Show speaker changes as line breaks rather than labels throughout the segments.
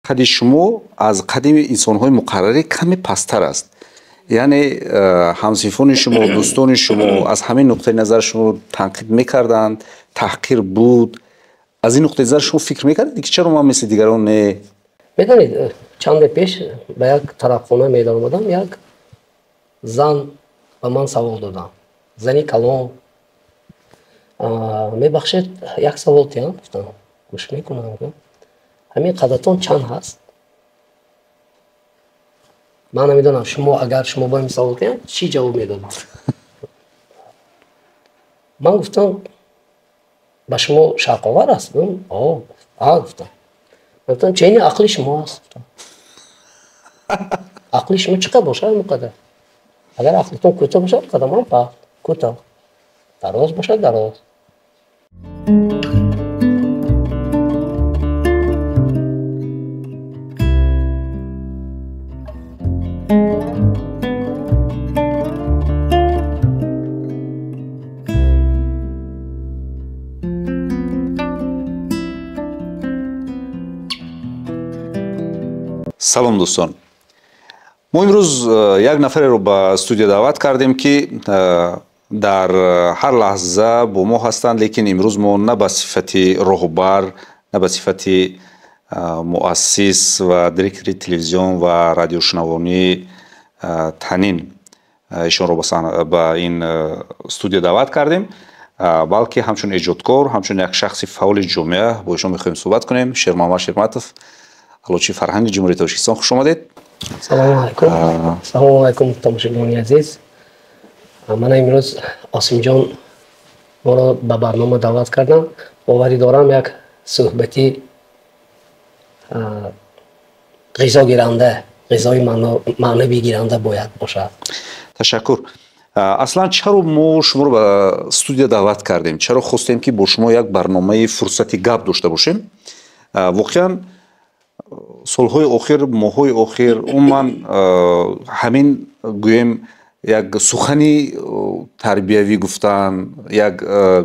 قد شما از قد انسان‌های مقرری کمی پستر است. یعنی همسیفون شما، دوستان شما از همین نقطه نظر شما تنقید میکردند، تحقیر بود. از این نقطه نظر شما فکر میکردید که چرا ما مثل دیگران نه؟
میدونید چند پیش به یک طرفخانه میدان اومدم، یک زن به من سوال دادم، زنی کلان. میبخشید یک سوال تیم گفتم گوش میکنم، همین قدتون چند هست؟ من نمیدونم شما اگر شما با این سوال تیم چی جواب میدادید؟ من گفتم با شما شرق‌آور است؟ گفتم چه این عقل شما است؟ عقل شما چقدر باشه مقدر؟ اگر عقلتون کوتاه باشه قدم پا کوتاه، دراز باشه دراز.
салом дӯстон, мо имрӯз як нафаре ро ба студия даъват кардем ки дар ҳар лаҳза бо мо ҳастанд, лекин имрӯз мо на ба сифати роҳбар, на ба сифати муассис ва директори телевизион ва радиошунавонии танин ишонро ба ин студия даъват кардем, балки ҳамчун эҷодкор, ҳамчун як шахси фаъоли ҷомеа бо ишон мехоҳем суҳбат кунем. Шермаҳмад Шерматов, алочи фарҳанги ҷумҳурии Тоҷикистон, хуш омадед.
салому алайкум. салому алайкум тамошобинони азиз. ман имрӯз Осимҷон моро ба барнома даъват кардам. боварӣ дорам як суҳбати ғизогиранда, ғизои маънавӣ гиранда бояд бошад.
ташаккур. аслан чаро мо шуморо ба студия даъват кардем? чаро хостем ки бо шумо як барномаи фурсати гап дошта бошем? воқеан солҳои охир, моҳҳои охир умуман ҳамин гӯем як сухани тарбиявӣ гуфтан, як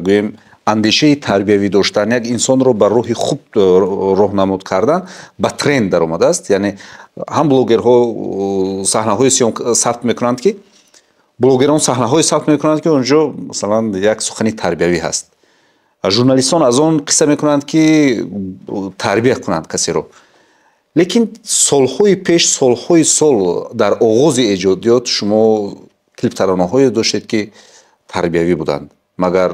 гӯем андешаи тарбиявӣ доштан, як инсонро ба роҳи хуб роҳнамуд кардан ба тренд даромадааст. яъне ҳам блогерҳо саҳнаҳои сафт мекунанд ки блогерон саҳнаҳои сафт мекунанд ки онҷо масалан як сухани тарбиявӣ ҳаст. журналистон аз он қисса мекунанд ки тарбия кунанд касеро. лекин солҳои пеш, солҳои сол дар оғози эҷодиёт шумо клиптаронаҳое доштед ки тарбиявӣ буданд. магар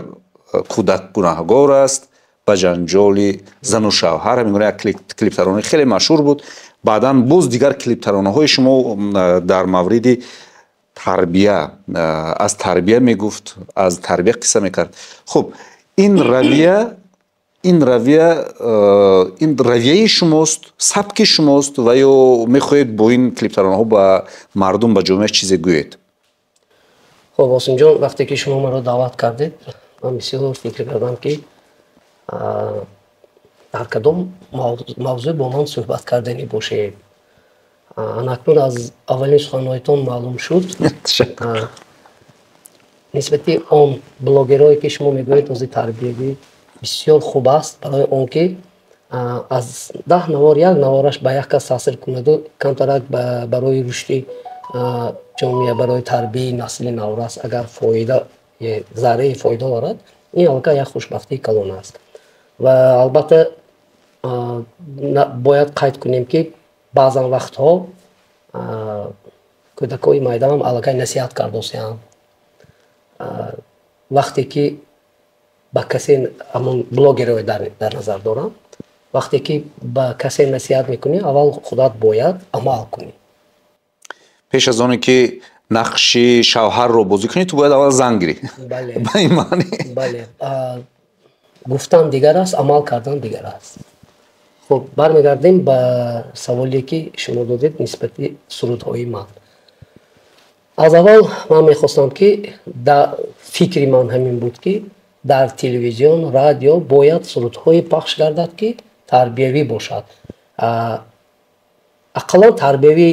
кӯдак гунаҳгор аст ба ҷанҷоли зану шавҳар, ҳамин гуна як клиптаронаи хеле машҳур буд. баъдан боз дигар клиптаронаҳои шумо дар мавриди тарбия, аз тарбия мегуфт, аз тарбия қисса мекард. хуб, ин равияи шумост, сабки шумост ва ё мехоҳед бо ин клиптаронаҳо ба мардум, ба ҷомеа чизе гӯед?
хуб Осимҷон, вақте ки шумо маро даъват кардед, ман бисёр фикр кардам ки дар кадом мавзӯъ бо ман суҳбат кардани бошед. анакнун аз аввалин суханҳоятон маълум шуд нисбати он блогерое ки шумо мегӯед ози тарбиявӣ бисёр хуб аст, барои он ки аз 10 навор як навораш ба як кас таъсир кунаду камтарак барои рушди ҷомеа, барои тарбияи насли наврас агар фоида зарраи фоида орад, ин аллакай як хушбахтии калон аст. ва албатта бояд қайд кунем ки баъзан вақтҳо кӯдакҳои майдаам аллакай насиҳат кардосиам. вақте ки ба касе ҳамон блогерое дар назар дорам, вақте ки ба касе насиҳат мекунӣ, аввал худат бояд амал кунӣ.
пеш аз оне ки нақши шавҳарро бозӣ кунӣ, ту бояд аввал занг гирӣ. ба ин маъни? бале.
гуфтан дигар аст, амал кардан дигар аст. хуб, бармегардем ба саволе ки шумо додед нисбати сурудҳои ман. аз аввал ман мехостам ки фикри ман ҳамин буд ки дар телевизион, радио бояд сурудҳое пахш гардад ки тарбиявӣ бошад. ақаллан тарбиявӣ,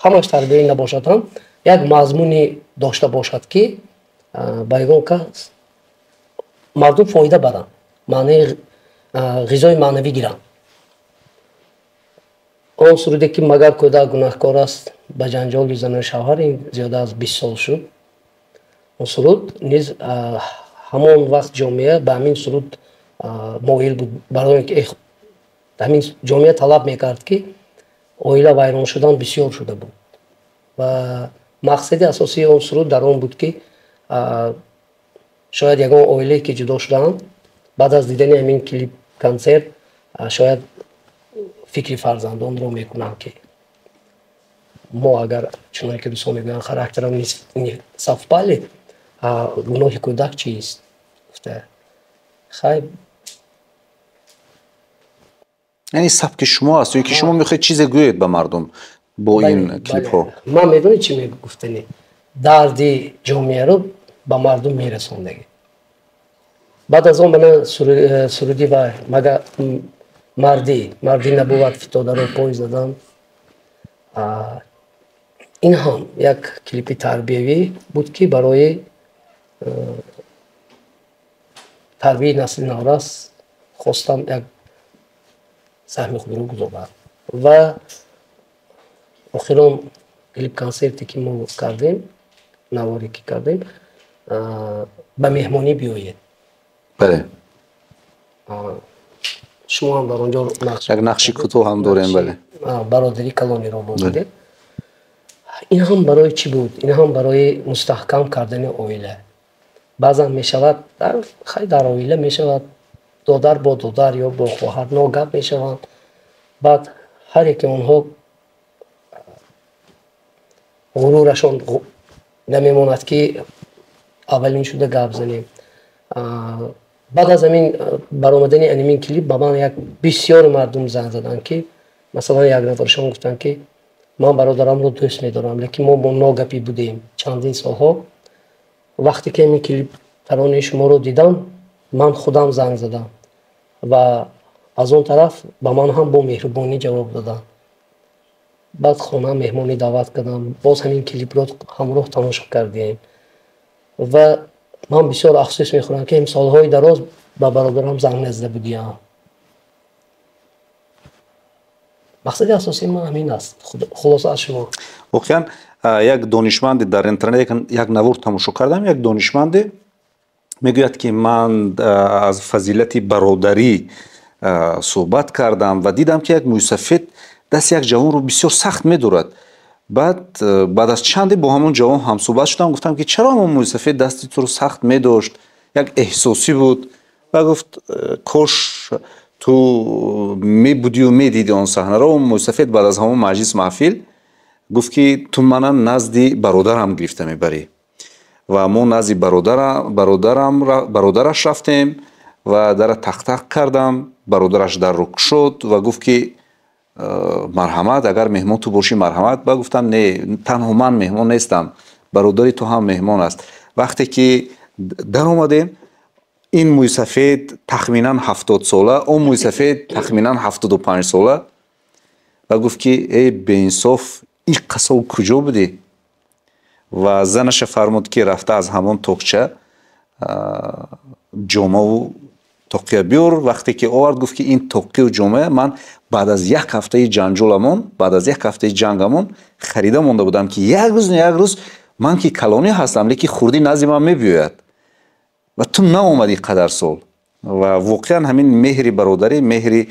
ҳамаш тарбиявӣ набошад ҳам як мазмуни дошта бошад ки ба ягон кас мардум фоида баранд, маънаи ғизои маънавӣ гиранд. он суруде ки магар кӯдак гунаҳкор аст ба ҷанҷоли зану шавҳар ин зиёда аз 20 сол шуд. Он суруд низ ҳамон вақт ҷомеа ба ҳамин суруд моил буд, барои ки ҳамин ҷомеа талаб мекард ки оила вайрон шудан бисёр шуда буд ва мақсади асосии он суруд дар он буд ки шояд ягон оилае ки ҷудо шудаанд баъд аз дидани ҳамин клип консерт шояд фикри фарзандонро мекунанд ки мо агар чуноне ки дӯстон мегӯянд характерам совпали гуноҳи кӯдак чист гуфта хай
яъне сабки шумо аст ё ки шумо мехоҳед чизе гӯед ба мардум бо ин клипҳо.
ман медонӣ чӣ мегуфтанӣ дарди ҷомеаро ба мардум мерасондагӣ. баъд аз он бана суруди ва мага марди набувад фитодаро пой задан. ин ҳам як клипи тарбиявӣ буд ки барои тарбияи насли наврас хостам як саҳми худро гузорам ва охирон клип консерте ки мо кардем наворе ки кардем ба меҳмонӣ биёед.
бале
шумо ҳам дар он ҷо
як нақши кӯтоҳ ҳам дорем. бале
бародари калонеро бозидед. ин ҳам барои чӣ буд? ин ҳам барои мустаҳкам кардани оила. баъзан мешавад дар оила мешавад додар бо додар ё бо хоҳар ногап мешаванд. баъд ҳар яке онҳо ғурурашон намемонад ки аввалин шуда гап занем. баъд аз ҳамин баромадани анимин клип ба ман як бисёри мардум занг заданд ки масалан як нафаршон гуфтанд ки ман бародарамро дӯст медорам лекин мо ногапӣ будем чандин солҳо. вақте ки ҳамин клип таронаи шуморо дидам ман худам занг задам ва аз он тараф ба ман ҳам бо меҳрубонӣ ҷавоб даданд. баъд хона меҳмонӣ даъват кардам, боз ҳамин клипро ҳамроҳ тамошо кардем ва ман бисёр афсӯс мехӯрам ки солҳои дароз ба бародарам занг назда будиам. мақсади асосии ман ҳамин аст. хулоса аз шумо
воқеан як донишманде дар интернет як навор тамошо кардам. як донишманде мегӯяд ки ман аз фазилати бародарӣ суҳбат кардам ва дидам ки як мӯйсафед дасти як ҷавонро бисёр сахт медорад. баъд аз чанде бо ҳамон ҷавон ҳамсуҳбат шудам. гуфтам ки чаро ҳамон мӯйсафед дасти туро сахт медошт? як эҳсосӣ буд. ва гуфт кош ту мебудию медиди он саҳнаро. он мӯйсафед баъд аз ҳамон маҷлис маҳфил гуфт ки ту мана назди бародарам гирифта мебарӣ. ва мо назди бародараш рафтем ва дара тақ кардам. бародараш дарро кушод ва гуфт ки марҳамат, агар меҳмон ту бошӣ марҳамат. ба гуфтам не, танҳо ман меҳмон нестам, бародари ту ҳам меҳмон аст. вақте ки даромадем ин мӯйсафед тахминан 70 сола, он мӯйсафед тахминан 75 сола. ва гуфт ки эй беинсоф, ин қасо куҷо будӣ? ва занаша фармуд ки рафта аз ҳамон тоқча ҷомаву тоқия биёр. вақте ки овард гуфт ки ин тоқию ҷома ман баъд аз як ҳафтаи ҷанҷоламон, баъд аз як ҳафтаи ҷангамон харида монда будам ки як рӯз ман ки калонӣ ҳастам, лекин хурдӣ назди ман мебиёяд ва ту наомадӣ қадар сол. ва воқеан ҳамин меҳри бародарӣ, меҳри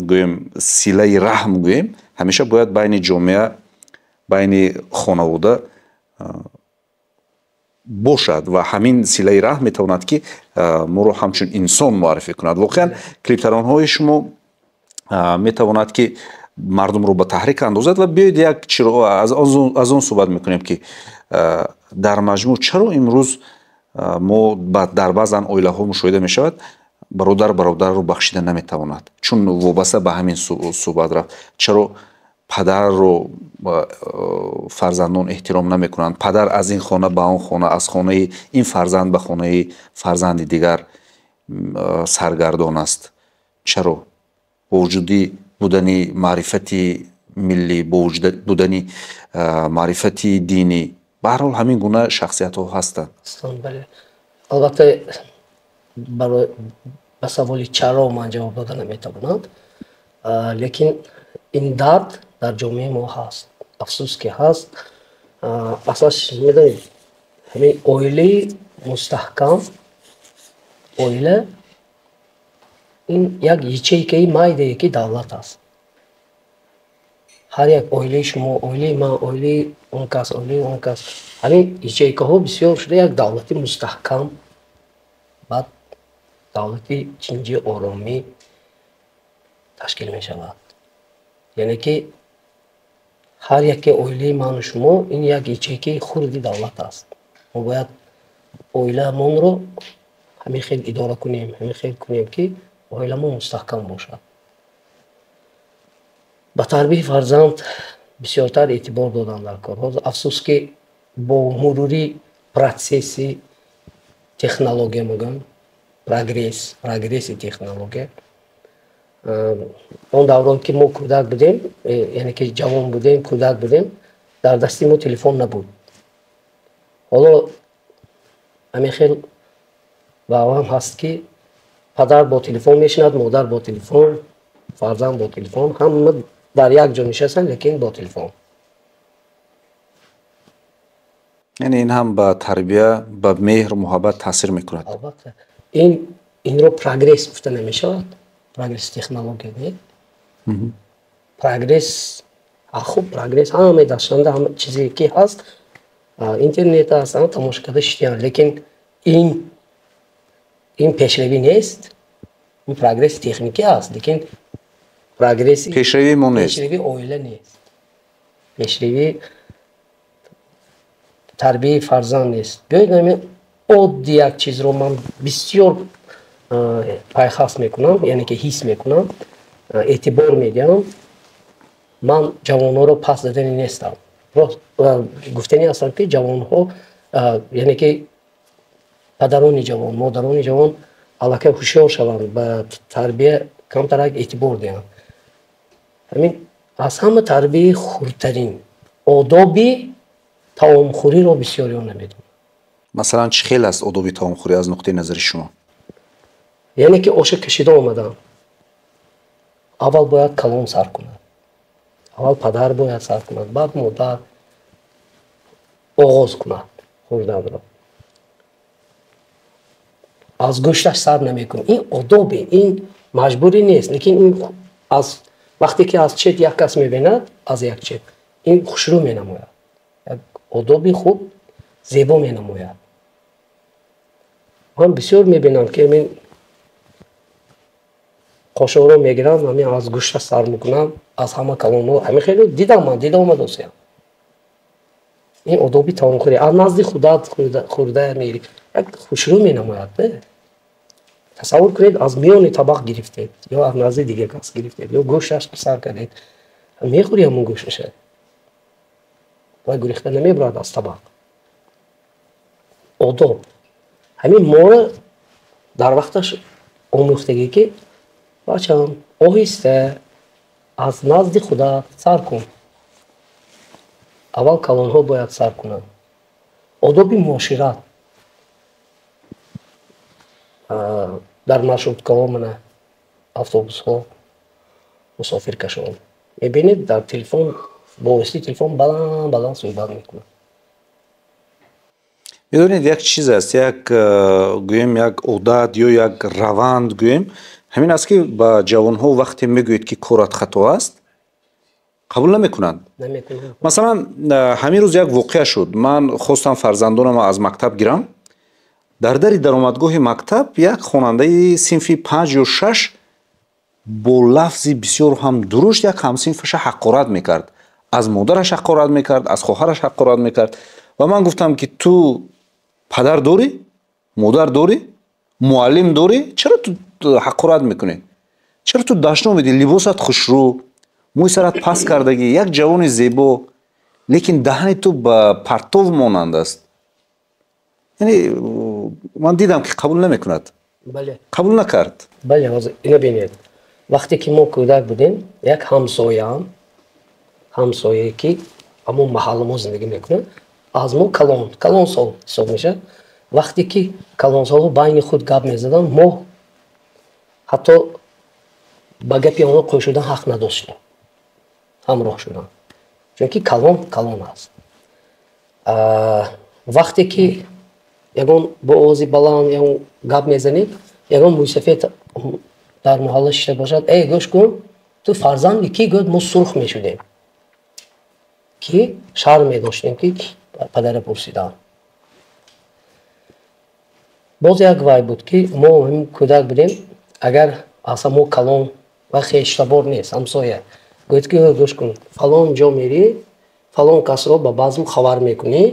гӯем силаи раҳм гӯем ҳамеша бояд байни ҷомеа, байни хонавода бошад ва ҳамин силаи раҳм метавонад ки моро ҳамчун инсон муаррифӣ кунад. воқеан клиптаронҳои шумо метавонад ки мардумро ба таҳрик андозад. ва биёед як аз он суҳбат мекунем ки дар маҷмӯъ чаро имрӯз мо дар баъзан оилаҳо мушоҳида мешавад бародар бародарро бахшида наметавонад, чун вобаста ба ҳамин суҳбат рафт. чаро падарро фарзандон эҳтиром намекунанд? падар аз ин хона ба он хона, аз хонаи ин фарзанд ба хонаи фарзанди дигар саргардон аст. чаро? бо вуҷуди будани маърифати миллӣ, бо вуҷуди будани маърифати динӣ, ба ҳар ҳол ҳамин гуна шахсиятҳо ҳастанд.
албатта ба саволи чаро ман ҷавоб дода наметавонам, лекин این درد در جامعه ما هست. افسوس که هست. اساس میدونید همین اویله مستحکم، اویله این یک یچیکه مایده که دولت است. هر یک اویله شما، اویله ما، اویله اون کس، اویله اون کس، همین یچیکه ها بسیار شده یک دولتی مستحکم، بعد دولتی چنجی آرامی تشکیل می شود. یعنی که هر یک اویله من و شما این یک یچیکه خردی دولت است. ما باید اویله من رو همین خیلی اداره کنیم، همین خیلی کنیم که اویله ما مستحکم باشد. به تربیت فرزند بسیارتر اعتبار دادن در کارها. افسوس که با مروری پروسسی تکنولوژی میگن، پروگرس تکنولوژی، اون دوران که ما کودک بودیم، یعنی که جوان بودیم، کودک بودیم، در دستی ما تلفن نبود. حالا همین خیلی واقعا هست که پدر با تلفن میشند، مادر با تلفن، فرزند با تلفن، هم در یک جا نشستن لیکن با تلفن.
یعنی این هم به تربیت، به مهر و محبت تاثیر میکند.
البته این رو پروگرس گفته نمیشود، پروگرس تکنولوژی نه. پروگرس خوب، پروگرس همه داشتنده، همه چیزی که هست اینترنت هست، همه تماشا کرده شدن، لیکن این پیشروی نیست. این پروگرس تکنیکی هست لیکن پروگرس
پیشروی ما نیست،
پیشروی اویله نیست، پیشروی تربیت فرزند نیست. بیایید همین عادی یک چیز رو من بسیار پایخواست میکنم، یعنی که حس میکنم، اعتبار میدم. من جوان ها رو پس دادنی نیستم. گفتنی هستم که جوان ها، یعنی که پدران جوان، مادران جوان علاقه هوشیار شوند، به تربیت کمتر اعتبار دهند. همین از همه تربیت خردترین آدابی طعام خوری رو بسیاریان نمیدونم.
مثلا چه خیلی است آدابی طعام خوری از نقطه نظر شما؟
یعنی که آش کشیده آمدن، اول باید کلان سر کند، اول پدر باید سر کند، بعد مادر آغاز کند خوردن را. از گوشتش سر نمیکنه. این آدابی، این مجبوری نیست، لیکن این از وقتی که از چیت یک کس میبیند، از یک چیت این خوشرو مینماید، یک آدابی خوب زیبا مینماید. من بسیار میبینم که این قاشق رو میگیرم، همین از گوشت سر میکنم، از همه کلام رو همین خیلی دیدم دوستم. این آدابی طعام خوری از نزد خورده میری، یک خوشرو مینماید. تصور کنید از میان طبق گرفتید یا از نزد دیگه کس گرفتید یا گوشتش سر کردید، میخوری همون گوشتشه و گریخته نمیبرد از طبق. آداب همین ما در وقتش آموختگی که بچه‌ام آهسته از نزد خدا سر کن، اول کلان ها باید سر کنن. آداب معاشرت در маршрутка منه، автобус ها مسافر کشان میبینید در تلفن با واسطه تلفن بلند صحبت میکنه.
میدونید یک چیز است، گویم یک عادت یا یک روند، گویم همین است که با جوان ها وقتی میگوید که کارت خطا است قبول نمیکنند. مثلا همین روز یک واقعه شد، من خواستم فرزندانم از مکتب گیرم، در درآمدگاه مکتب یک خواننده صنف 5 یا 6 با لفظی بسیار هم درشت یک همصنفش حقارت میکرد، از مادرش حقارت میکرد، از خواهرش حقارت میکرد. و من گفتم که تو پدر داری، مادر داری، معلم داری، چرا تو حقارت میکنی؟ چرا تو داشتن میدی؟ لباست خوشرو، موی سرت پس کردگی، یک جوان زیبا، لیکن دهن تو با پرتو مانند است. یعنی من دیدم که قبول نمیکند.
بله.
قبول نکرد.
بله، اینو ببینید. وقتی که ما کودک بودیم، یک همسایه که همون محل ما زندگی میکنه، از ما کلان سال حساب میشه. وقتی که کلان سال بین خود گپ میزدن، ما حتی با گپی آنها قوی شدن حق نداشتیم. ҳамроҳ шуданд, чунки калон аст. вақте ки ягон бо овози баланд ягон гап мезанед, ягон мӯйсафед дар муҳалла шида бошад: эй гӯш кун, ту фарзанди ки? Гӯд мо сурх мешудем, ки шарм медоштем ки падара пурсидам. боз як вай буд ки мо ҳамин кӯдак будем, агар асла мо калон ва хештабор нест, ҳамсоя гӯяд ки гӯш кун, фалон ҷо мерӣ, фалон касро ба базм хабар мекунӣ,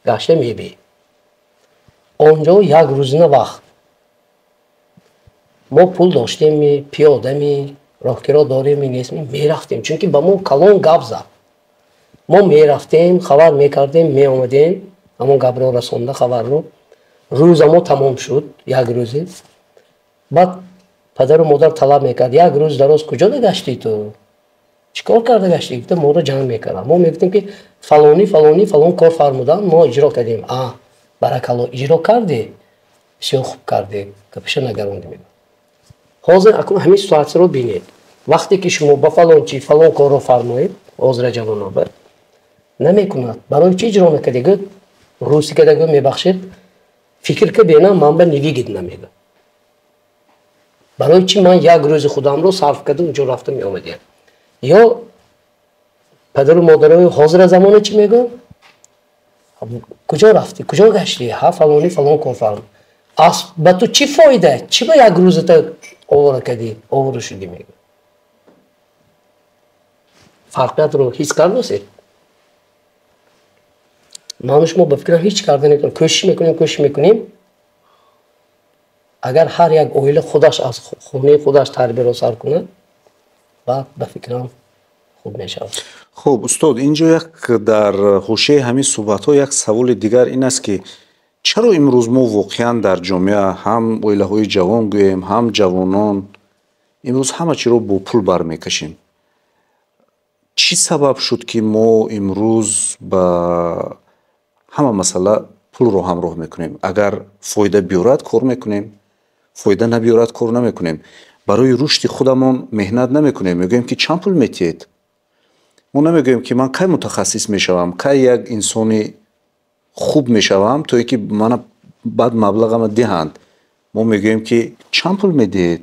гашта мебӣ. онҷо як рӯзина вақт мо пул доштеми, пиёдами, роҳкиро дореми нестми, мерафтем, чунки ба мо калон гап зад. мо мерафтем, хабар мекардем, меомадем, ҳамон гапро расонда, хабарро. рӯза мо тамом шуд, як рӯзе. баъд падару модар талаб мекард: як рӯз дароз куҷо гаштӣ ту? чӣ кор карда гаштӣ? Гуфта моро ҷамъ мекардам. мо мегуфтем ки фалони фалон кор фармуданд, мо иҷро кардем. баракалло, иҷро кардӣ? бисёр хуб кардӣ, гапиша нагарондӣ. ҳозир акнун ҳамин ситуатсияро бинед. вақте ки шумо ба фалон чи фалон корро фармоед, ҳозира ҷавонобе намекунад. барои чӣ иҷро накардӣ? гӯ рӯси када гӯ мебахшед, фикр ка бена ман ба нивигид намега. барои чӣ ман як рӯзи худамро сарф карда унҷо рафта меомадем? ё падару модарои ҳозира замона чӣ мегӯ? куҷо рафтӣ, куҷо гаштӣ? Фалони фалон кор фармуд. ба ту чӣ фоида? Чӣ ба як рӯзата овора кардӣ, овора шудӣ мегӯ? фарқиятро ҳис кардосед? ману шумо ба фикрам ҳеч карда метавонем. кӯшиш мекунем агар ҳар як оила худаш аз хонаи худаш тарбияро сар кунад, баъд ба фикрам хуб мешавад.
хуб устод, инҷо як дар ҳошияи ҳамин суҳбатҳо як саволи дигар ин аст ки чаро имрӯз мо воқеан дар ҷомеа ҳам оилаҳои ҷавон гӯем, ҳам ҷавонон имрӯз ҳама чиро бо пул бармекашем? чӣ сабаб шуд ки мо имрӯз ба ҳама масъала пулро ҳамроҳ мекунем? агар фоида биёрад кор мекунем, фоида набиёрад кор намекунем. барои рушди худамон меҳнат намекунем. мегӯем ки чанд пул метиҳед? мо намегӯем ки ман кай мутахассис мешавам, кай як инсони хуб мешавам, то ин ки мана баъд маблағама диҳанд. мо мегӯем ки чанд пул медиҳед?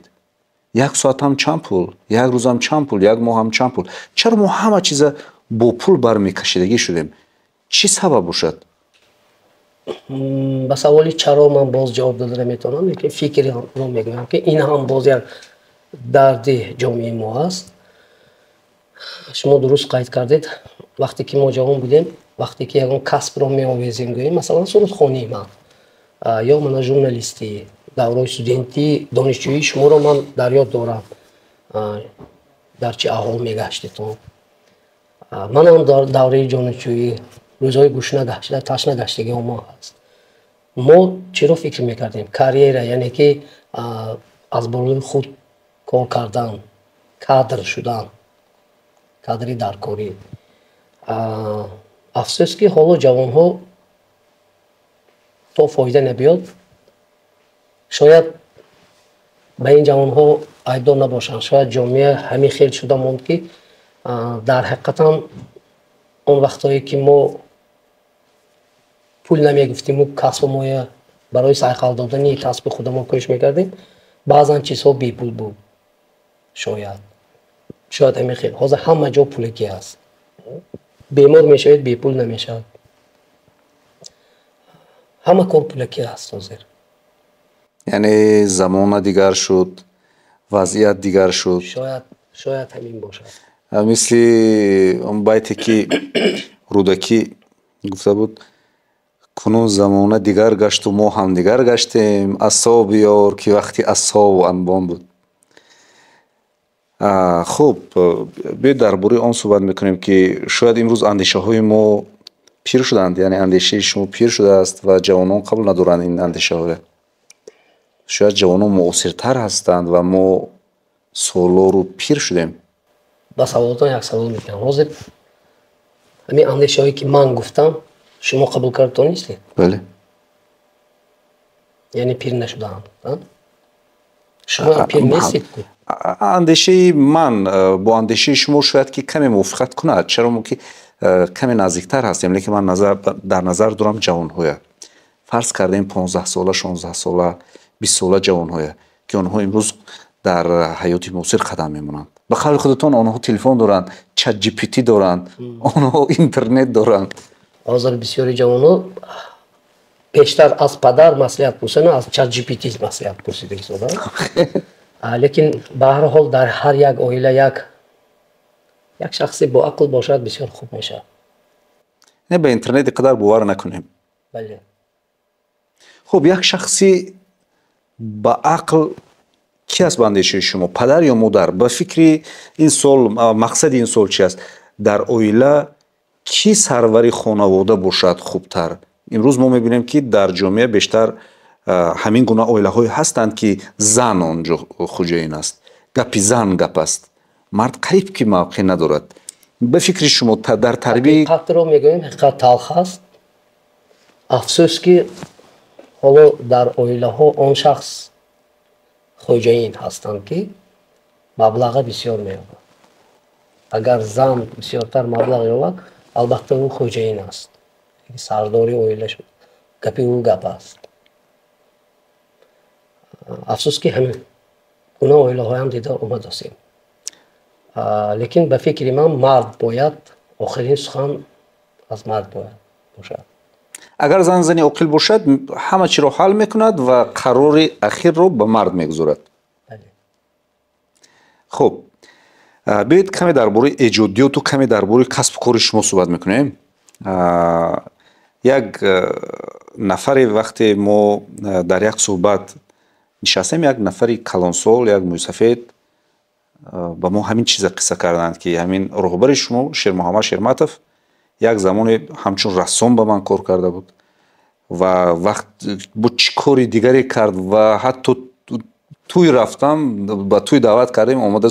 як соатам чанд пул? як рӯзам чанд пул? як моҳам чанд пул? чаро мо ҳама чиза бо пул бармекашидагӣ шудем? чӣ сабаб бошад?
ба саволи чаро ман боз ҷавоб дода наметавонам, лекин фикрро мегӯям ки ин ҳам боз як дарди ҷомеаи мо аст. шумо дуруст қайд кардед, вақте ки мо ҷавон будем, вақте ки ягон касбро меовезем, гӯем масалан сурудхонии ман ё мана журналистӣ, давраи студентӣ, донишҷӯӣ, шуморо ман дар ёд дорам дар чӣ аҳвол мегаштетон. манам дар давраи донишҷӯӣ рӯзҳои гӯшна гашта, ташна гаштагиҳо мо ҳаст. мо чиро фикр мекардем? карьера, яъне ки аз болои худ кор кардан, кадр шудан, кадри даркорӣ. афсӯс ки ҳоло ҷавонҳо то фоида набиёд, шояд ба ин ҷавонҳо айбдор набошанд. шояд ҷомеа ҳамин хел шуда монд ки дар ҳақиқатан он вақтҳое ки мо пул намегуфтиму касбу моя барои сайқал додани касби худамон кӯшиш мекардем, баъзан чизҳо бепул буд. шояд ҳамин хел. ҳозир ҳама ҷо пулакӣ аст. бемор мешавед, бепул намешавад. ҳама кор пулакӣ аст ҳозир.
яъне замона дигар шуд, вазъият дигар шуд.
шояд ҳамин бошад.
мисли он байте ки рӯдакӣ гуфта буд: кунун замона дигар гашту мо ҳам дигар гаштем, асо биёр ки вақти асову анбон буд. хуб, биёед дар бораи он суҳбат мекунем ки шояд имрӯз андешаҳои мо пир шуданд, яъне андешаи шумо пир шудааст ва ҷавонон қабул надоранд ин андешаҳоро. шояд ҷавонон муосиртар ҳастанд ва мо солору пир шудем.
ба саволатон як савол мекунам. ҳозир ҳамин андешаҳое ки ман гуфтам, шумо қабул кардонистед?
бале.
яъне пир нашудаанд. شما پیر نیستید.
اندیشه من با اندیشه شما شاید که کمی موافقت کند، چرا که کمی نزدیکتر هستیم، لیکن من در نظر دارم جوان‌های فرض کردیم 15 ساله 16 ساله 20 ساله جوان‌های که آنها امروز در حیات معاصر قدم میمونند. به قول خودتون آنها تلفن دارند، چت جی پی تی دارند، آنها اینترنت دارند.
حاضر بسیاری جوان‌ها بیشتر از پدر مصلحت پرسیدن، از چت جی پی تی مصلحت پرسیدن شده. لیکن به هر حال در هر یک عائله یک شخصی با عقل باشد بسیار خوب میشه.
نه به اینترنت قدر باور نکنیم.
بله.
خب یک شخصی با عقل کی است به اندیشه شما؟ پدر یا مادر؟ به فکر این سال مقصد این سال چی است؟ در عائله کی سروری خانواده باشد خوبتر؟ امروز ما میبینیم که در جامعه بیشتر همین گونه عائله های هستند که زن آنجا خوجین است، گپی زن گپ است، مرد قریب که موقع ندارد. به فکر شما در تربیه
حقیقت رو میگوییم، حقیقت تلخ است. افسوس که حالا در عائله ها آن شخص خوجین هستند که مبلغ بسیار مییابد. اگر زن بسیارتر مبلغ یابد البته او خوجین است، سرداری عائله شد، گپی او گپ است. افسوس که همین گونه عائله های هم دیده اومده هستیم. لیکن به فکر من مرد باید آخرین سخن از مرد باید باشد.
اگر زنی عاقل باشد همه چی رو حل میکند و قرار اخیر رو به مرد میگذارد.
بله.
خب بیایید کمی درباره ایجادیات و کمی درباره کسب و کار شما صحبت میکنیم. یک نفری وقتی ما در یک صحبت نشستیم، یک نفری کلانسال، یک موسفید با ما همین چیز قصه کردند که همین رهبر شما شیر محمد شیرمتف یک زمان همچون رسام با من کار کرده بود و وقت با چی کاری دیگری کرد و حتی توی رفتم با توی دعوت کردیم آمده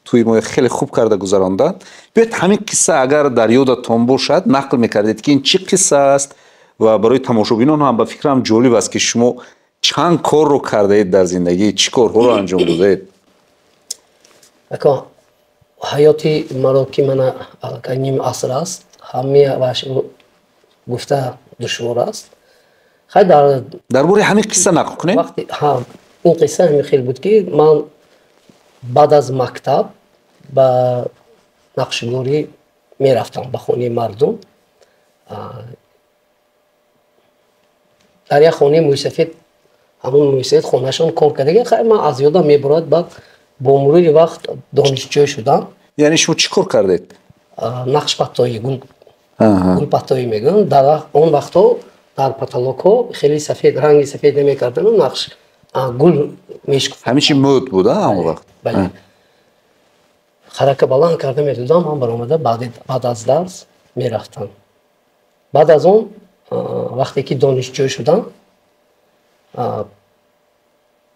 توی ما خیلی خوب کرده گذراندن. بیاید همین قصه اگر در یادتان باشد نقل میکردید که این چی قصه است و برای تماشاگران هم به فکرم جالب است که شما چند کار رو کرده اید در زندگی، چی کارها رو انجام داده اید؟
حیاتی مرا که من نیم عصر است، همه وش گفته دشوار است. خیلی
درباره همین قصه نقل کنید.
وقتی این قصه همین خیلی بود که من بعد از مکتب به نقشگوری می رفتم به خانه مردم. در یک خانه موسفید، همون موسفید خانهشان کار کرده. خیلی من از یادم میبرد. بعد با مرور وقت دانشجو شدم.
یعنی شما چی کار کردید؟
نقش پتایی، گل پتایی میگن. در اون وقتا در پتالوک ها خیلی سفید، رنگ سفید میکردن و نقش گل میشکفت.
همیشه مود بود همون وقت.
بله. خرک بلند کرده میدودم، من برآمده بعد از درس میرفتم. بعد از اون وقتی که دانشجو شدم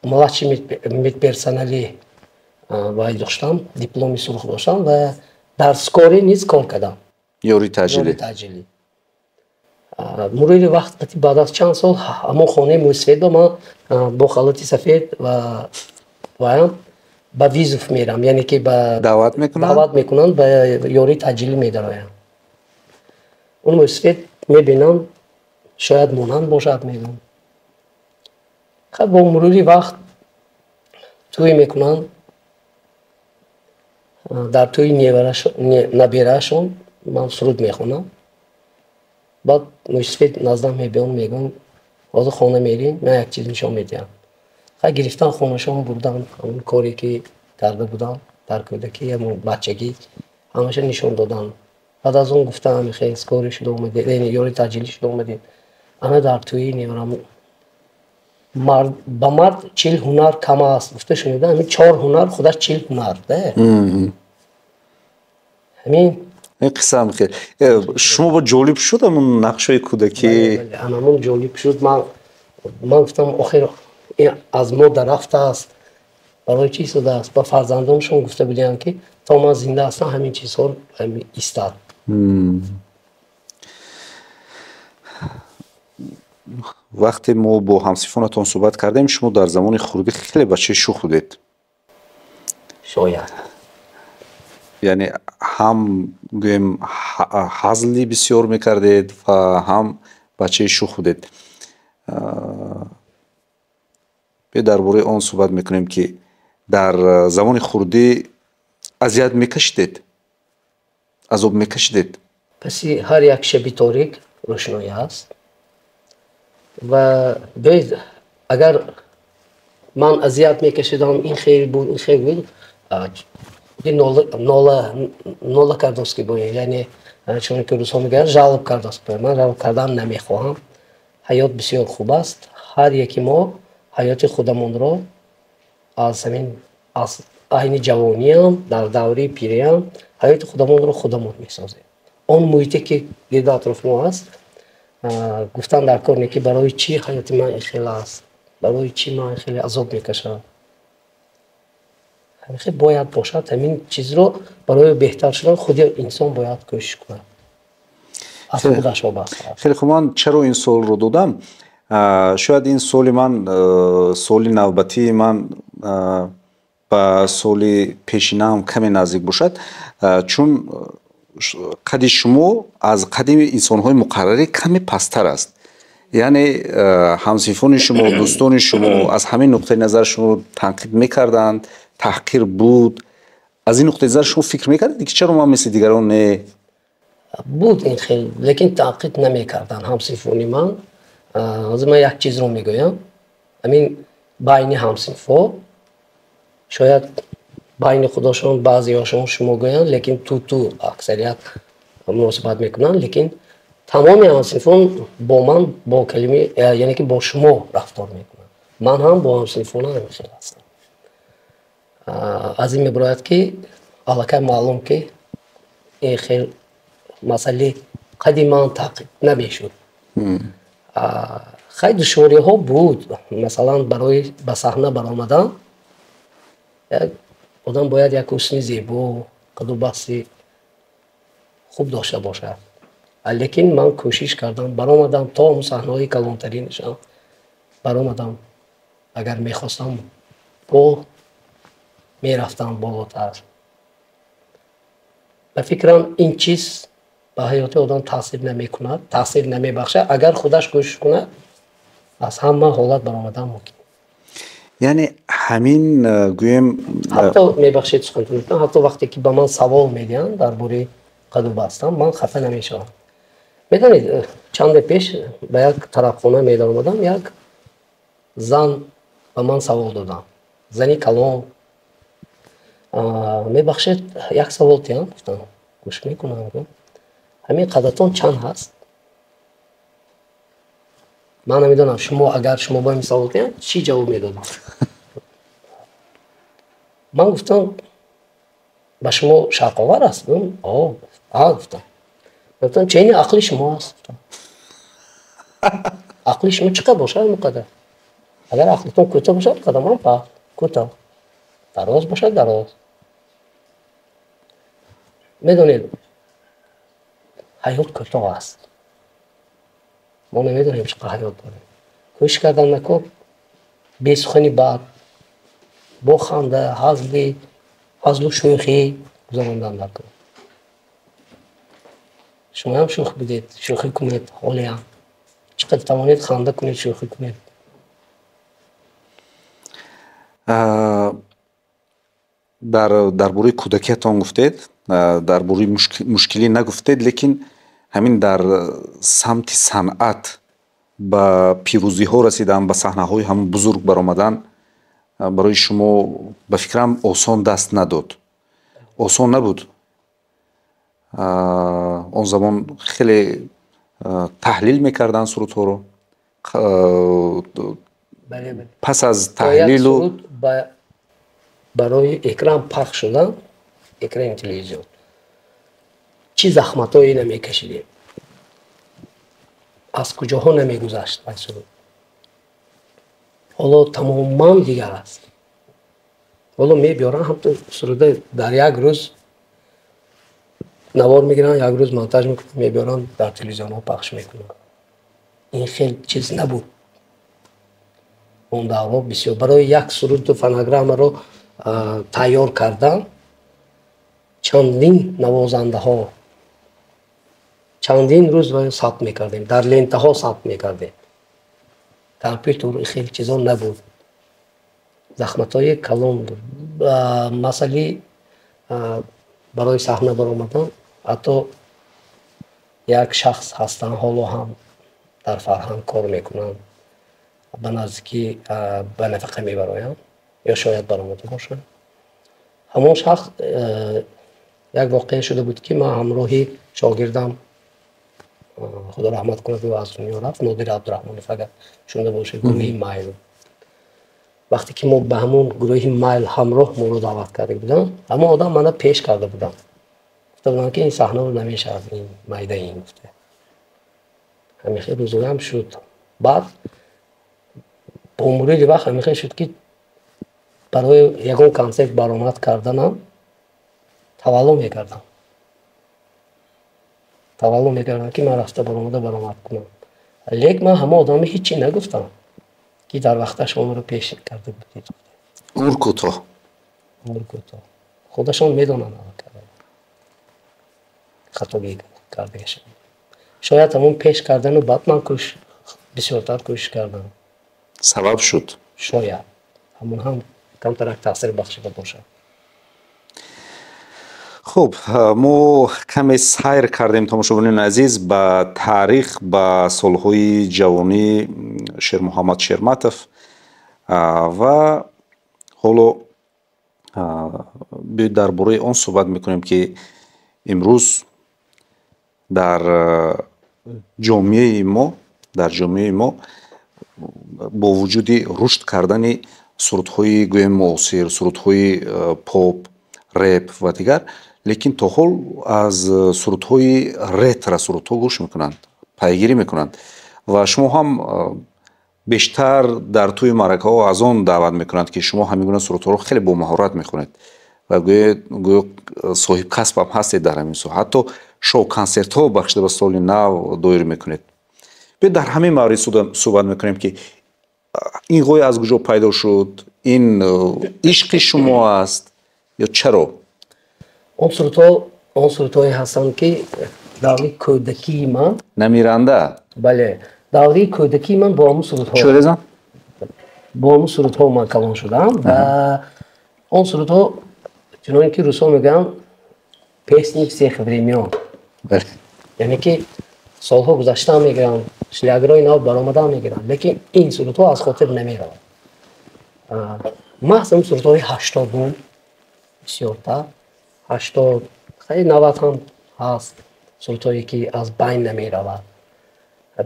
مладший медперсонали باید داشتم، دیپلمی سرخ داشتم و در سکاری نیز کار کردم.
یوری تاجیلی.
مرور وقت بعد از چند سال همون خانه موسفید ما با خالتی سفید و با ویزوف میرم، یعنی که با
دعوت میکنن
با یوری تاجیلی میدرایم. اون موسفید میبینم شاید مونند باشد میگم. خب با مرور وقت توی میکنن، در توی نبیرهشون من سرود میخونم. بعد موسفید نزدم میگم از خانه میرین، من یک چیز نشان میدم. خیلی گرفتن خانهشون بردن، همون کاری که کرده بودم در کودکی همون بچگی همش نشان دادن. بعد از اون گفتم خیلی کاری شده اومدید، یعنی یوری تاجیلی شده اومدید. انا در توی نیورم با مرد 40 هنر کم است. گفته شنیدم همین 4 هنر خودش 40 هنر ده. همین
این قصه هم خیلی شما با جالب شد همون نقشای کودکی.
بله همون جالب شد. من گفتم آخر این از ما درفته است، برای چی شده است؟ با فرزندانشون گفته بودیم که تا ما زنده هستم همین چیزها همین ایستاد.
وقتی ما با همسیفانتان صحبت کردیم شما در زمان خردی خیلی بچه شوخ بودید.
شاید
یعنی هم گویم هزلی بسیار میکردید و هم بچه شوخ بودید. به درباره آن صحبت میکنیم که در زمان خردی اذیت میکشیدید، عذاب میکشیدید.
پس هر یک شب تاریک روشنایی است و باید اگر من اذیت میکشیدم این خیر بود این خیر بود نولا کرداست که باید، یعنی چون که روزها میگن جالب کرداست باید. من جالب کردن نمیخواهم. حیات بسیار خوب است. هر یکی ما حیات خودمون را از همین از عین جوانی هم در دوره پیری هم حیات خودمون رو خودمون میسازیم. اون محیطی که گرد اطراف ما است گفتن در کار که برای چی حیات من خیلی است، برای چی من خیلی عذاب میکشم. خیلی باید باشد همین چیز رو برای بهتر شدن خود انسان باید کوشش کنه. از خودش وابسته.
خیلی خوب. من چرا این سوال رو دادم؟ شاید این سوال من سوال نوبتی من با سوال پیشینم کمی نزدیک باشد، چون قد شما از قد انسان‌های مقرری کمی پستر است. یعنی همسیفان شما، دوستان شما از همین نقطه نظر شما تنقید میکردند، تحقیر بود. از این نقطه نظر شما فکر میکردید که چرا ما مثل دیگران نه؟
بود این خیلی، لیکن تنقید نمیکردن همسیفانی من. از من یک چیز رو میگویم، همین بین همسیفا شاید بین خودشون بعضی هاشون شما گوین، لیکن تو اکثریت مناسبت میکنن، لیکن تمام همسیفان با من با کلمه یعنی که با شما رفتار میکنن. من هم با همسیفان خیلی هستم. از این میبراید که علاقه معلوم که این خیلی مسئله قدیما تحقیق نمیشد. خیلی دشواری ها بود. مثلا برای به صحنه برآمدن آدم باید یک حسن زیبا قد و بست خوب داشته باشد. لیکن من کوشش کردم برآمدم تا اون صحنه های کلانترینشم برآمدم. اگر میخواستم با میرفتم بالاتر. به فکرم این چیز به حیات آدم تاثیر نمیکند، تاثیر نمیبخشه. اگر خودش کوشش کنه از همه حالت برآمدن ممکن.
یعنی همین گویم
حتی میبخشید سخنتون، حتی وقتی که به من سوال میدن درباره قد و بستم من خفه نمیشم. میدونید چند پیش به یک طرفخانه میدان آمدم، یک زن به من سوال دادم، زنی کلان. میبخشید یک سوال تیم گفتم گوش میکنم، همین قدتون چند هست؟ من نمیدونم شما اگر شما با این سوال تیم چی جواب میدادم؟ من گفتم به شما شرقاور است؟ گفتم گفتم چه این عقل شما است؟ عقل شما چقدر باشه مقدر؟ اگر عقلتون کوتاه باشه قدم هم کوتاه، دراز باشه دراز. میدونید حیات کوتاه است. ما نمیدونیم چقدر حیات داریم. کوشش کردن نکن بی سخنی بعد با خنده هزل و شوخی گذراندن نکن. شما هم شوخ بودید، شوخی کنید، حالی هم چقدر توانید خنده کنید، شوخی کنید.
درباره کودکیتان گفتید، درباره مشکلی نگفتید، لیکن همین در سمت صنعت به پیروزی ها رسیدن، به صحنه های هم بزرگ برآمدن برای شما به فکرم آسان دست نداد، آسان نبود. اون زمان خیلی تحلیل میکردن سرود ها رو. پس از تحلیل و
برای اکرام پخش شدن، اکرام تلویزیون چی زحمت هایی نمیکشیدیم، از کجاها نمیگذشت سرود. حالا تماما دیگر است. حالا میبیارن هم تو سروده در یک روز نوار میگیرن، یک روز مونتاژ میکنن، میبیارن در تلویزیون ها پخش میکنن. این خیلی چیز نبود. اون دعوا بسیار برای یک سرود فناگرام رو تیار کردن. چندین نوازنده ها چندین روز باید ثبت میکردیم، در لنته ها ثبت میکردیم. کامپیوتر خیلی چیزا نبود. زحمت های کلان بود. مسئله برای صحنه برآمدن حتی یک شخص هستن حالا هم در فرهنگ کار میکنن، به نزدیکی به نفقه میبراین یا شاید برآمده باشن. همون شخص یک واقعه شده بود که من همراهی شاگردم خدا رحمت کنه و از دنیا رفت، نادر عبدالرحمنی، فقط شنیده باشه، گروه مایل. وقتی که ما به همون گروه مایل همراه ما رو دعوت کرده بودن، اما آدم منو پیش کرده بودن، گفته بودن که این صحنه رو نمیشه از این میده این گفته. همیشه روزوی هم شد. بعد با مرور وقت همیشه شد که برای یگان کنسرت برآمد کردنم تولد میکردم. تولد میکردم که من رفته برآمد کنم. لیک من همه آدم هیچی نگفتم که در وقت شما رو پیش کرده بودید.
عمر کوتاه خودشان
میدونن خطاگی کرده شد. شاید همون پیش کردن و بعد من بسیارتر کوشش کردم
سبب شد.
شاید همون هم کمتر تاثیر بخشیده باشه.
خب ما کمی سیر کردیم تماشاگران عزیز به تاریخ به سالهای جوانی شیر محمد شیرماتов و حالا درباره آن صحبت میکنیم که امروز در جامعه ما با وجود رشد کردن سرودهای گویم معاصر، سرودهای پاپ، رپ و دیگر، لیکن تا حال از سرودهای ریترو سرودها گوش میکنند، پیگیری میکنند و شما هم بیشتر در توی مرکه ها از آن دعوت میکنند که شما همین گونه سرودها رو خیلی با مهارت میخونید و گویا صاحب کسب هم هستید در همین سو. حتی شو کنسرت ها بخشیده به سال نو دایر میکنید. در همین مورد صحبت میکنیم که این گوی از کجا پیدا شد؟ این عشق شما است یا چرا؟
اون سرودهایی هستند که دوری کودکی من
نمیرنده.
بله، دوری کودکی من با همون سرودها
چرا؟
با همون سرودها من کلان شدم و اون سرودها چنانکه که روسا میگن پیسنی всех времен. یعنی که سالها گذشته میگیرن، شلگرهای نو برآمده میگیرن، لیکن این سرودها از خاطر نمیرن. محض اون سرودهای 80 بود، بسیارتر 80 خیلی 90 هم هست سرودهایی که از بین نمیرود،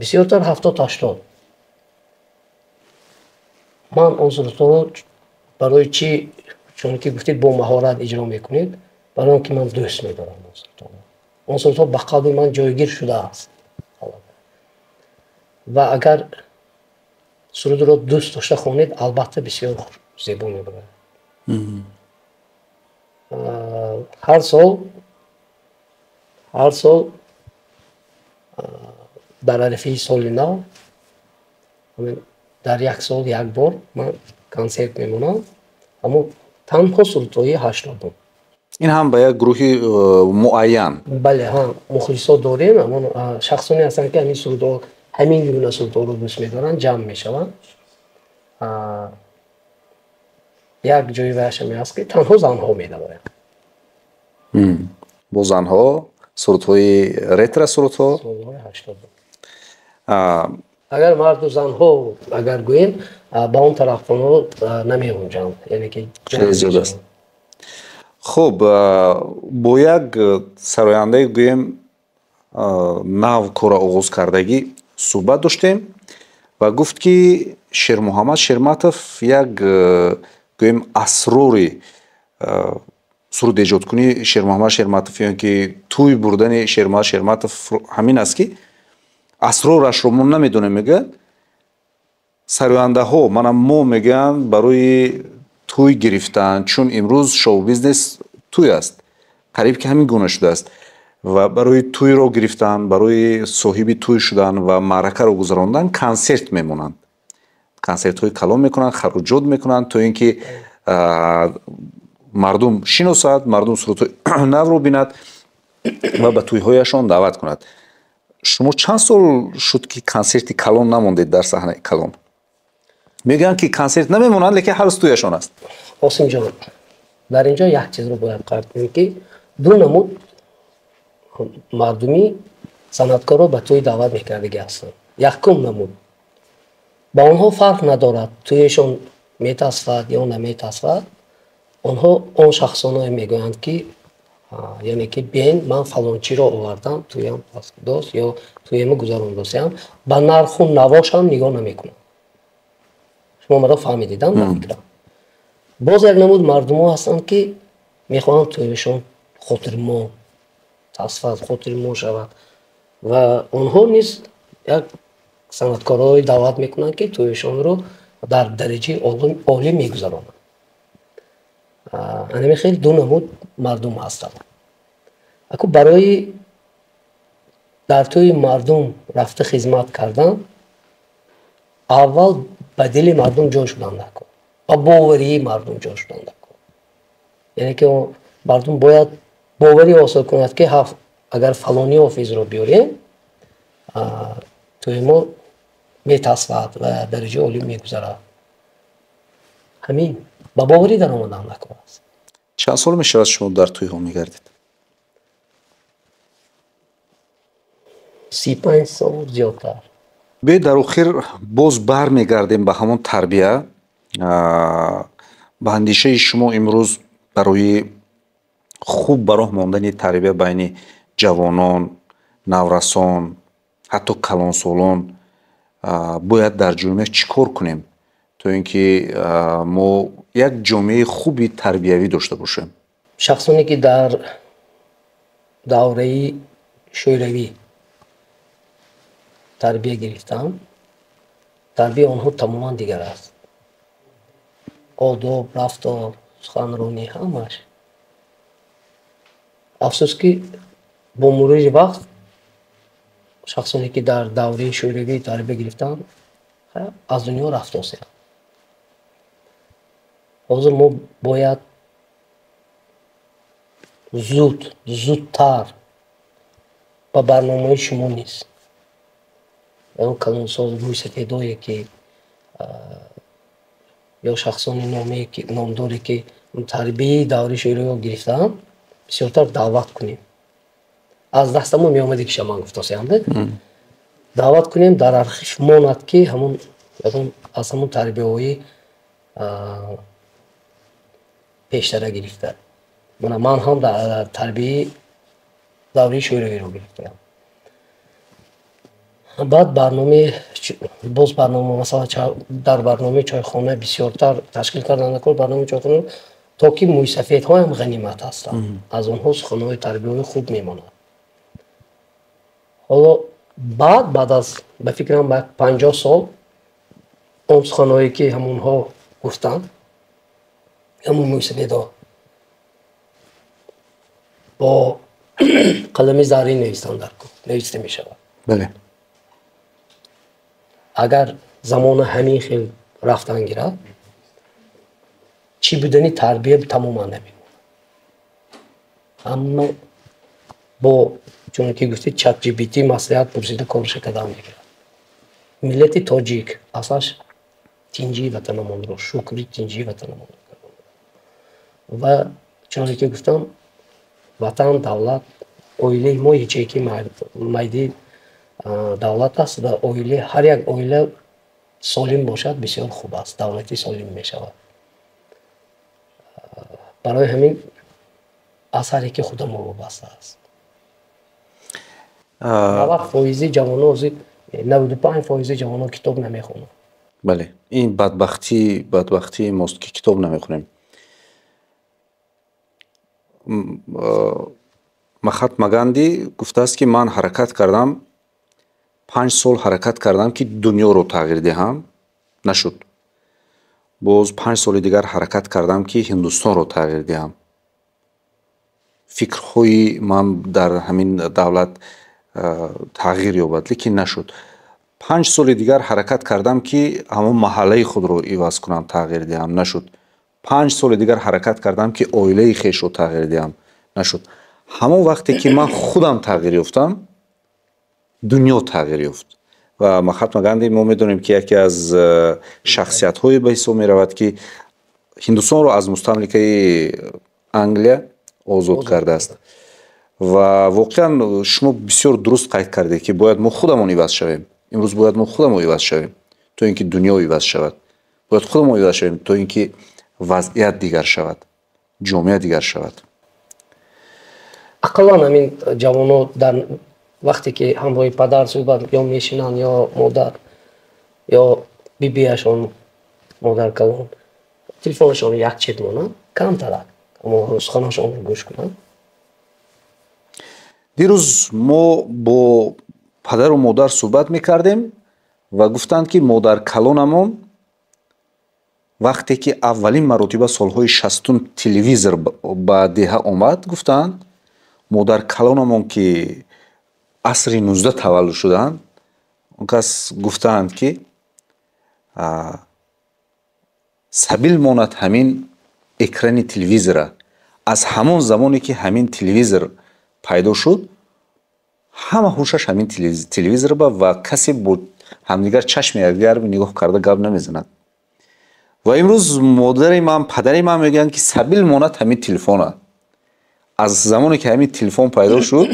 بسیارتر 70 80. من اون سرودها برای چی؟ چون که گفتید با مهارت اجرا میکنید، برای اون که من دوست میدارم اون سرودها به قلب من جایگیر شده است و اگر سرود را دوست داشته خوانید البته بسیار زیبا میبره. هر سال در عرفه سال نو در یک سال یک بار من کنسرت میمونم، اما تنها سرودهای 80 بود.
این هم به یک گروه معین؟
بله، هم مخلصات داریم، اما شخصانی هستن که همین سرودها همین گونه سرودها رو دوست میدارن، جمع میشون. یک جایی وحش می هست که تنها زنها میدارن.
با زنها سرودهای ریترو سرودها
80. اگر مرد و زنها اگر گوین با اون طرف نمی اونجان، یعنی که
خیلی زیاد است. خب با یک سراینده گویم نو کار آغاز کردگی صحبت داشتیم و گفت که شیر محمد شیرماتов یک گویم اسروری سرود ایجاد کنی شیر محمد شیرماتov، یعنی که توی بردن شیر محمد شیرماتov همین است که اسرارش رو ما نمیدونیم. میگه سراینده ها ما میگن برای توی گرفتن، چون امروز شو بیزنس توی است، قریب که همین گونه شده است ва барои тӯйро гирифтан, барои соҳиби тӯй шудан ва маъракаро гузарондан консерт мемонанд. консертҳои калон мекунанд, хароҷот мекунанд, то ин ки мардум шиносад, мардум сурӯтҳои навро бинад ва ба тӯйҳояшон даъват кунад. шумо чанд сол шуд ки консерти калон намондед дар саҳнаи калон? мегӯянд ки консерт намемонанд, лекин ҳар рӯз тӯяшон аст.
осимҷон, дар инҷо як чизро бояд қард кунем ки ду намуд мардуми санъаткорро ба тӯй даъват мекардагӣ ҳастанд. якум намуд ба онҳо фарқ надорад тӯяшон метасвад ё наметасвад, онҳо он шахсоное мегӯянд ки яъне ки бен ман фалончиро овардам, тӯям дост ё тӯямо гузарондосям, ба нарху навошам нигоҳ намекунам. шумо маро фаҳмидидам ба фикрам. боз як намуд мардумҳо ҳастанд ки мехоҳанд тӯяшон хотирмон тасвад, хотирмон шавад ва онҳо низ як санъаткорҳои даъват мекунанд ки тӯяшонро дар дараҷаи олӣ мегузаронанд. анаме хел ду намуд мардум ҳастанд. аку барои дар тӯи мардум рафта хизмат кардан, аввал ба дили мардум ҷой шудан накун, ба боварии мардум ҷой шудан накун. яъне ки мардум бояд боварӣ ҳосил кунад ки агар фалони ҳофизро биёрем, тӯи мо метасвад ва дараҷаи олӣ мегузарад. ҳамин ба боварӣ даромадан накор аст.
чанд сол мешавад шумо дар тӯйҳо мегардед?
35 сол зиёдтар.
бе дар охир боз бармегардем ба ҳамон тарбия. ба андешаи шумо имрӯз барои хуб ба роҳ мондани тарбия байни ҷавонон, наврасон, ҳатто калонсолон бояд дар ҷомеа чӣ кор кунем, то ин ки мо як ҷомеаи хуби тарбиявӣ дошта бошем?
шахсоне ки дар давраи шӯравӣ тарбия гирифтанд, тарбияи онҳо тамоман дигар аст. одоб, рафтор, суханронӣ ҳамаш. афсус ки бо мурури вақт шахсоне ки дар давраи шӯравӣ тарбия гирифтанд аз дунё рафтосеанд. ҳозир мо бояд зудтар ба барномаи шумо низ ё калонсоз рӯйсафедое ки ё шахсони номдоре ки тарбияи давраи шӯравиро гирифтаанд, бисёртар даъват кунем. аз дастамо меомади ки шаман гуфтосеям даъват кунем дар архив монад ки ҳамон аз ҳамон тарбияҳои пештара гирифта. ман ҳам тарбияи давраи шӯравиро гирифтаам. баъд барнома масалан дар барномаи чойхона бисёртар ташкил кардан кор барномаи чойхона, то ки мӯйсафедҳоям ғанимат ҳастанд, аз онҳо суханҳои тарбияи хуб мемонад. ҳоло баъд аз ба фикрам 50 сол он суханҳое ки ҳамонҳо гуфтанд, ҳамон мӯйсафедҳо бо қалами заррин нависта мешавад.
бале.
агар замона ҳамин хел рафтан гирад, чӣ будани тарбия тамоман намемонад. аммо бо чуно ки гуфтед ChatGPT маслиҳат пурсида корша кардан мегирад. миллати тоҷик асаш тинҷии ватанамонро, шукри тинҷии ватанамонро ва чуно ки гуфтам ватан, давлат, оилаи мо ячейки майди давлат аст ва оила, ҳар як оила солим бошад бисёр хуб аст, давлати солим мешавад. барои ҳамин асаре ки худамо вобаста аст. 90% ҷавоно, 95% ҷавоно китоб намехонанд.
бале, ин бадбахти мост ки китоб намехонем. Махатма Ганди гуфтааст ки ман ҳаракат кардам, 5 сол ҳаракат кардам ки дунёро тағйир диҳам, нашуд. боз 5 соли дигар ҳаракат кардам ки Ҳиндустонро тағйир диҳам. фикрҳои ман дар ҳамин давлат тағйир ёбад, лекин нашуд. 5 соли дигар ҳаракат кардам ки ҳамон маҳаллаи худро иваз кунам, тағйир диҳам, нашуд. 5 соли дигар ҳаракат кардам ки оилаи хешро тағйир диҳам, нашуд. ҳамон вақте ки ман худам тағйир ёфтам, дунё тағйир ёфт. ва Махатма Ганди мо медонем ки яке аз шахсиятҳое ба ҳисоб меравад ки Ҳиндустонро аз мустамликаи Англия озод кардааст. ва воқеан шумо бисёр дуруст қайд кардед ки бояд мо худамон иваз шавем. имрӯз бояд мо худамон иваз шавем то ин ки дунё иваз шавад. бояд худамон иваз шавем то ин ки вазъият дигар шавад, ҷомеа дигар шавад.
ақаллан ҳамин ҷавоно дар вақте ки ҳамроҳи падар суҳбат ё мешинанд ё модар ё бибияшон модар калон телефонашон як чет монад камтарак аммо суханашонро гӯш кунанд.
дирӯз мо бо падару модар суҳбат мекардем ва гуфтанд ки модаркалонамон вақте ки аввалин маротиба солҳои 60 телевизор ба деҳа омад, гуфтанд модаркалонамон ки асри 19 таваллуд шуданд, он кас гуфтанд ки сабил монад ҳамин экрани телевизора. аз ҳамон замоне ки ҳамин телевизор пайдо шуд, ҳама ҳушаш ҳамин телевизор ба ва касе бо ҳамдигар чашми якдигар нигоҳ карда гап намезанад. ва имрӯз модари ман, падари ман мегӯянд ки сабил монад ҳамин телефона. аз замоне ки ҳамин телефон пайдо шуд,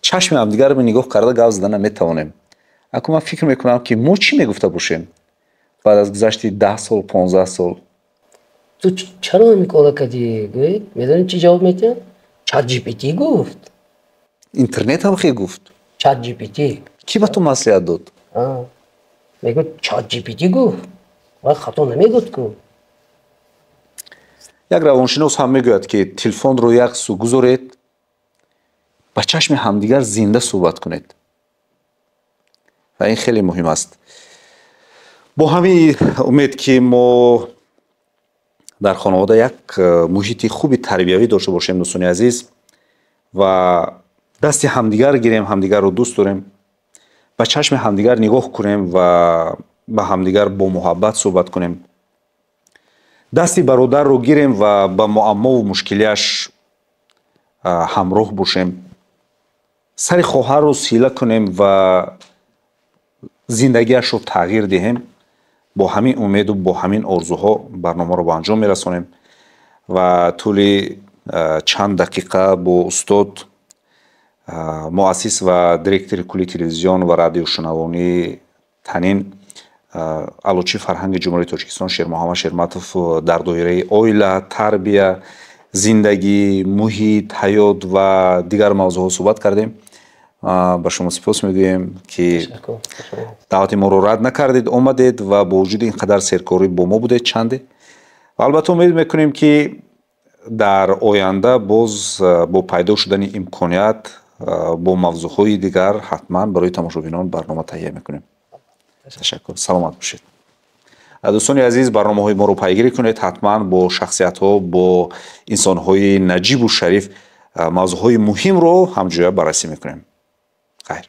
чашми ҳамдигар нигоҳ карда гап зада наметавонем. акун ман фикр мекунам ки мо чӣ мегуфта бошем баъд аз гузашти 10 сол, 15 сол.
ту чаро ҳамин кора кардӣ? гӯй медонӣ чӣ ҷавоб медиҳад? ChatGPT гуфт.
интернет ҳам хе гуфт.
ChatGPT
ки ба ту маслиҳат дод?
мегӯяд ChatGPT гуфт. ва хато намегӯфт ку.
як равоншинос ҳам мегӯяд ки телефонро як су гузоред, ба чашми ҳамдигар зинда суҳбат кунед. ва ин хеле муҳим аст. бо ҳамин умед ки мо дар хонавода як муҳити хуби тарбиявӣ дошта бошем, дӯстони азиз, ва дасти ҳамдигар гирем, ҳамдигарро дӯст дорем, ба чашми ҳамдигар нигоҳ кунем ва ба ҳамдигар бо муҳаббат суҳбат кунем. дасти бародарро гирем ва ба муаммову мушкилиаш ҳамроҳ бошем. сари хоҳарро сила кунем ва зиндагиашро тағйир диҳем. бо ҳамин умеду бо ҳамин орзуҳо барномаро ба анҷом мерасонем ва тӯли чанд дақиқа бо устод муассис ва директори кулли телевизион ва радиошунавонӣ танин алочи фарҳанги ҷумҳурии Тоҷикистон Шермуҳаммад Шерматов дар доираи оила, тарбия, зиндагӣ, муҳит, ҳаёт ва дигар мавзӯъҳо суҳбат кардем. ба шумо сипос мегӯем ки даъвати моро рад накардед, омадед ва бо вуҷуди ин қадар серкорӣ бо мо будед чанде. ва албатта умед мекунем ки дар оянда боз бо пайдо шудани имконият бо мавзӯъҳои дигар ҳатман барои тамошобинон барнома таҳия мекунем. ташаккур. саломат бошед. дӯстони азиз, барномаҳои моро пайгирӣ кунед. ҳатман бо шахсиятҳо, бо инсонҳои наҷибу шариф мавзӯъҳои муҳимро ҳамҷоя баррасӣ мекунем. خیر.